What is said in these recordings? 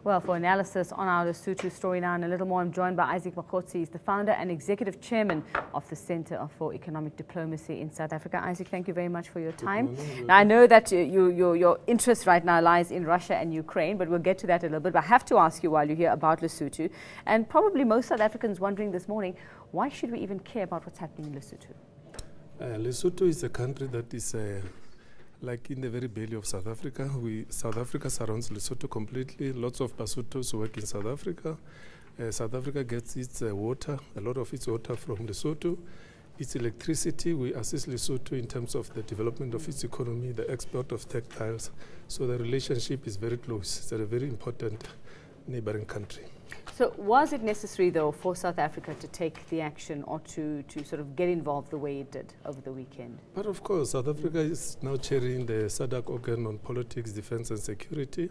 Well, for analysis on our Lesotho story now and a little more, I'm joined by Isaac Mogotsi. He's the founder and executive chairman of the Center for Economic Diplomacy in South Africa. Isaac, thank you very much for your time. Now, I know that your interest right now lies in Russia and Ukraine, but we'll get to that a little bit. But I have to ask you while you're here about Lesotho, and probably most South Africans wondering this morning, why should we even care about what's happening in Lesotho? Lesotho is a country that is like in the very belly of South Africa. South Africa surrounds Lesotho completely. Lots of Basotos work in South Africa. South Africa gets its water, a lot of its water from Lesotho. Its electricity, we assist Lesotho in terms of the development of its economy, the export of textiles. So the relationship is very close. It's a very important neighboring country. So was it necessary, though, for South Africa to take the action or to sort of get involved the way it did over the weekend? But of course, South Africa is now chairing the SADC organ on politics, defense and security.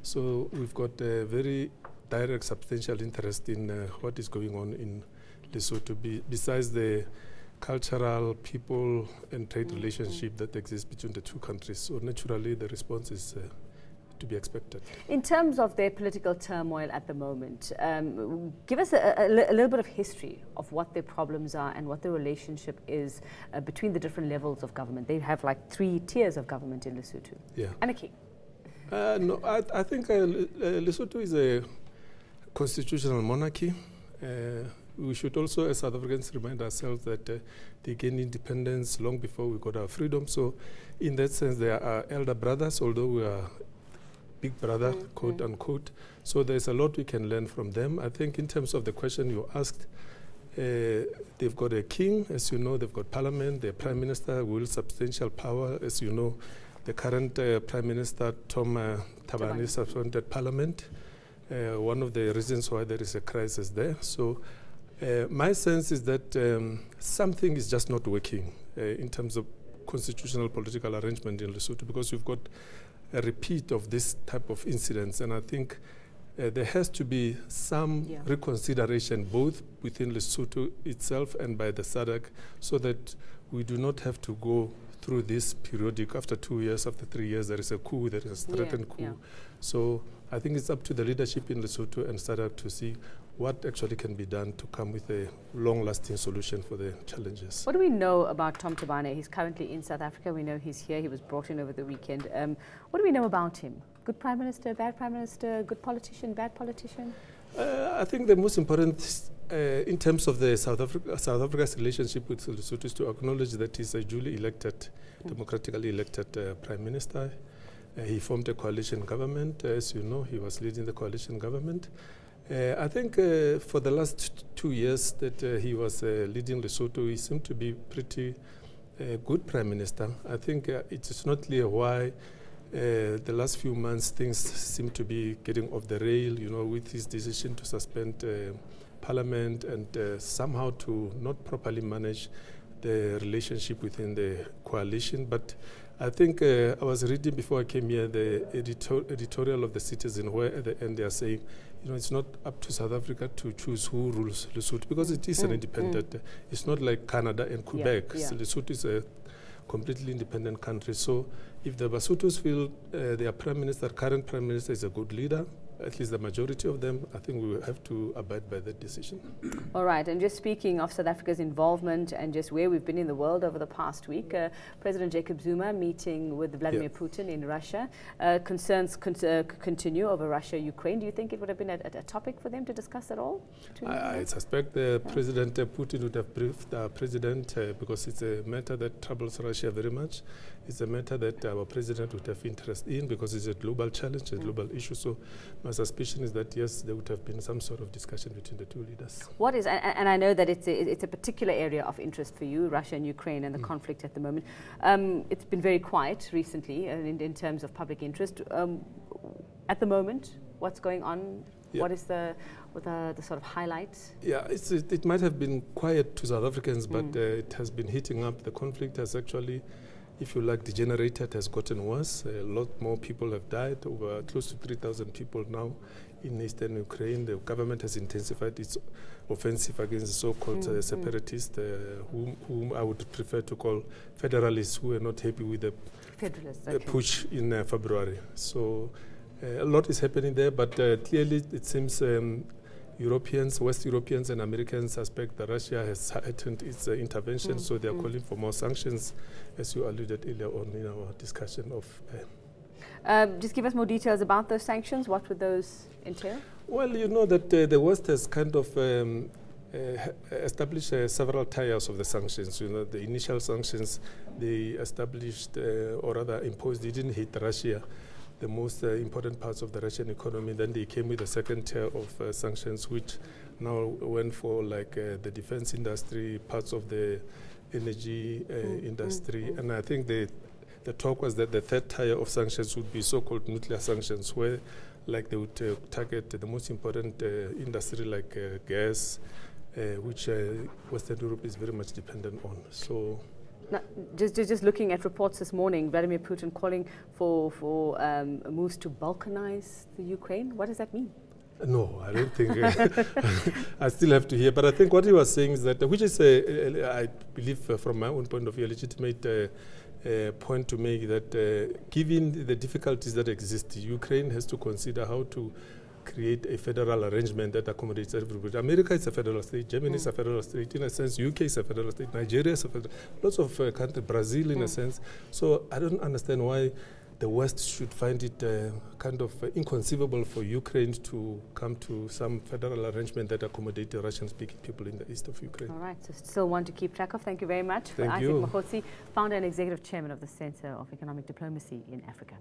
So we've got a very direct, substantial interest in what is going on in Lesotho, besides the cultural, people and trade relationship that exists between the two countries. So naturally, the response is to be expected. In terms of their political turmoil at the moment, give us a little bit of history of what their problems are and what the relationship is between the different levels of government. They have like 3 tiers of government in Lesotho. Yeah. And a king. No, I think Lesotho is a constitutional monarchy. We should also, as South Africans, remind ourselves that they gained independence long before we got our freedom. So in that sense, they are elder brothers, although we are big brother, quote unquote. So there's a lot we can learn from them. I think in terms of the question you asked, they've got a king, as you know, they've got parliament, their prime minister wields substantial power. As you know, the current prime minister, Tom Thabane, suspended parliament. One of the reasons why there is a crisis there. So my sense is that something is just not working in terms of constitutional political arrangement in Lesotho, because we've got a repeat of this type of incidents, and I think there has to be some reconsideration both within Lesotho itself and by the SADC, so that we do not have to go through this periodic, after 2 years, after 3 years, there is a coup, there is a threatened coup. Yeah. So I think it's up to the leadership in Lesotho and SADC to see what actually can be done to come with a long-lasting solution for the challenges. What do we know about Tom Thabane? He's currently in South Africa. We know he's here. He was brought in over the weekend. What do we know about him? Good prime minister, bad prime minister, good politician, bad politician? I think the most important in terms of the South Africa's relationship with Lesotho is to acknowledge that he's a duly elected, democratically elected prime minister. He formed a coalition government. As you know, he was leading the coalition government. I think for the last 2 years that he was leading Lesotho, he seemed to be pretty good prime minister. I think it is not clear why the last few months things seem to be getting off the rail, you know, with his decision to suspend parliament and somehow to not properly manage the relationship within the coalition. But I think I was reading before I came here the editorial of the Citizen, where at the end they are saying, you know, it's not up to South Africa to choose who rules Lesotho, because it is an independent. It's not like Canada and Quebec. So Lesotho is a completely independent country. So if the Basotos feel their current prime minister is a good leader, at least the majority of them, I think we will have to abide by that decision. All right, and just speaking of South Africa's involvement and just where we've been in the world over the past week, President Jacob Zuma meeting with Vladimir Putin in Russia. Concerns continue over Russia-Ukraine. Do you think it would have been a topic for them to discuss at all? I suspect President Putin would have briefed our president because it's a matter that troubles Russia very much. It's a matter that our president would have interest in because it's a global challenge, a global issue. So my suspicion is that, yes, there would have been some sort of discussion between the two leaders. What is, and I know that it's a particular area of interest for you, Russia and Ukraine and the conflict at the moment. It's been very quiet recently in terms of public interest. At the moment, what's going on? What is the sort of highlights? Yeah, it might have been quiet to South Africans, but it has been heating up. The conflict has actually, if you like, degenerated, has gotten worse. A lot more people have died, over close to 3,000 people now in eastern Ukraine. The government has intensified its offensive against the so-called separatists, whom I would prefer to call federalists, who are not happy with the push in February. So A lot is happening there, but clearly it seems Europeans, West Europeans and Americans suspect that Russia has heightened its intervention, so they are calling for more sanctions, as you alluded earlier on in our discussion of... just give us more details about those sanctions. What would those entail? Well, you know that the West has kind of established several tiers of the sanctions. You know, the initial sanctions they established, or rather imposed, they didn't hit Russia, the most important parts of the Russian economy. Then they came with a second tier of sanctions, which now went for like the defense industry, parts of the energy industry. And I think the talk was that the third tier of sanctions would be so-called nuclear sanctions, where like they would target the most important industry like gas, which Western Europe is very much dependent on. So. Now, just looking at reports this morning, Vladimir Putin calling for moves to balkanize the Ukraine. What does that mean? No, I don't think. I still have to hear. But I think what he was saying is that, which is, I believe, from my own point of view, a legitimate point to make, that given the difficulties that exist, Ukraine has to consider how to create a federal arrangement that accommodates everybody. America is a federal state, Germany is a federal state, in a sense, UK is a federal state, Nigeria is a federal, lots of countries, Brazil in a sense. So I don't understand why the West should find it kind of inconceivable for Ukraine to come to some federal arrangement that accommodates the Russian-speaking people in the east of Ukraine. All right, so still one to keep track of. Thank you very much. Thank Isaac you. Mogotsi, founder and executive chairman of the Center of Economic Diplomacy in Africa.